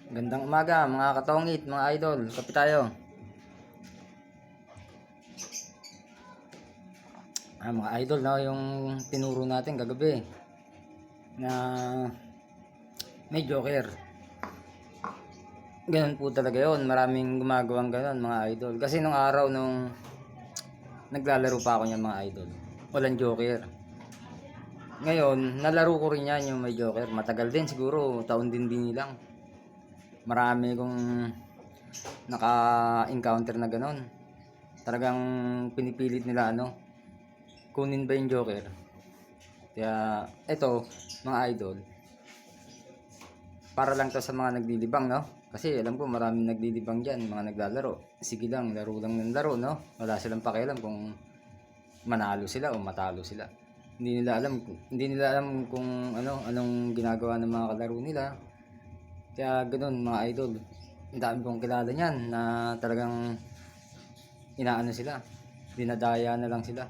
Gandang umaga mga katongit, mga idol. Kape tayo. Mga idol, no, yung tinuro natin kagabi na may joker. Ganun po talaga yun. Maraming gumagawang ganun mga idol. Kasi nung araw nung naglalaro pa ako niyan mga idol, walang joker. Ngayon, nalaro ko rin yan yung may joker. Matagal din siguro, taon din lang. Marami kong naka-encounter na ganun. Talagang pinipilit nila kunin ba yung joker. Kaya eto mga idol, para lang to sa mga nagdilibang, no? Kasi alam ko maraming nagdilibang dyan, mga naglalaro. Sige lang, laro lang ng laro, no? Wala silang pakialam kung manalo sila o matalo sila. Hindi nila alam kung anong ginagawa ng mga kalaro nila. Kaya ganoon mga idol. Ang dami kong kilala niyan na talagang inaano sila. Dinadaya na lang sila.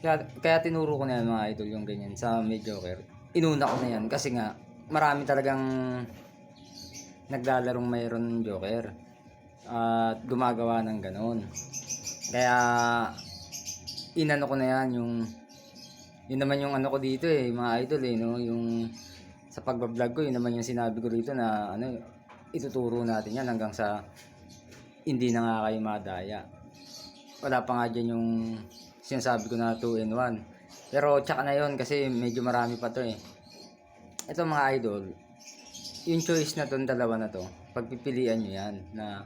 Kaya tinuro ko na yan mga idol yung ganyan sa may joker. Inuna ko na yan kasi nga marami talagang naglalarong mayroon joker at gumagawa ng ganon. Kaya inano ko na yan yun naman yung ko dito mga idol no, yung sa pagbablog ko, yun naman yung sinabi ko dito na ituturo natin yan hanggang sa hindi na nga kayo madaya. Wala pa nga dyan yung sinasabi ko na 2-in-1. Pero tsaka na yun kasi medyo marami pa to Ito mga idol, yung choice na tong dalawa na to, pagpipilian nyo yan na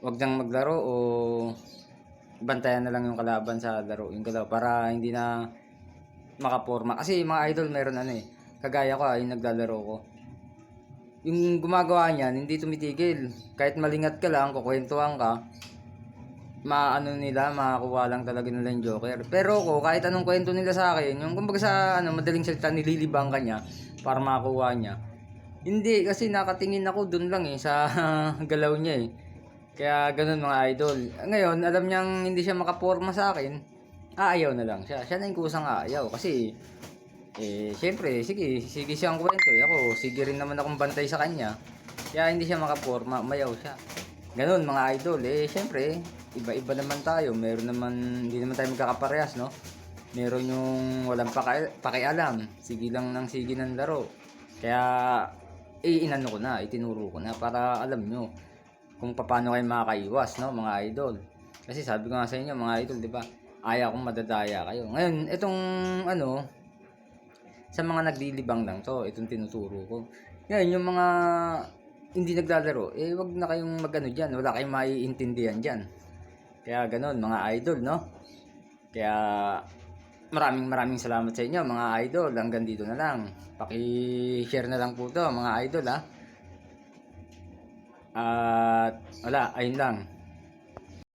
wag nang maglaro o bantayan na lang yung kalaban sa laro yung kalaban para hindi na makaporma. Kasi mga idol meron kagaya ko yung naglalaro ko. Yung gumagawa niyan, hindi tumitigil. Kahit malingat ka lang, kukwentuhan ka, makakuha lang talaga nila yung joker. Pero ko, kahit anong kwento nila sa akin, yung kumbaga sa madaling salita, nililibang ka niya para makakuha niya. Hindi, kasi nakatingin ako dun lang sa galaw niya Kaya ganun mga idol. Ngayon, alam niyang hindi siya makaporma sa akin, aayaw na lang siya. Siya na yung kusang aayaw kasi syempre, sige siyang kwento ako, sige rin naman akong bantay sa kanya. Kaya hindi siya makaporma, mayaw siya. Ganun mga idol, syempre, iba-iba naman tayo. Meron naman, hindi naman tayo magkakaparehas, no? Meron yung walang pakialam, sige lang ng sige ng laro. Kaya, inano ko na, itinuro ko na para alam nyo kung paano kayo makakaiwas, no, mga idol. Kasi sabi ko nga sa inyo, mga idol, di ba? Ayaw kong madadaya kayo. Ngayon, itong sa mga naglilibang lang to, itong tinuturo ko. Ngayon, yung mga hindi naglalaro, wag na kayong magano diyan, wala kayong maiintindihan diyan. Kaya ganoon mga idol, no? Kaya maraming salamat sa inyo mga idol. Hanggang dito na lang. Paki-share na lang po to mga idol At wala, ayun lang.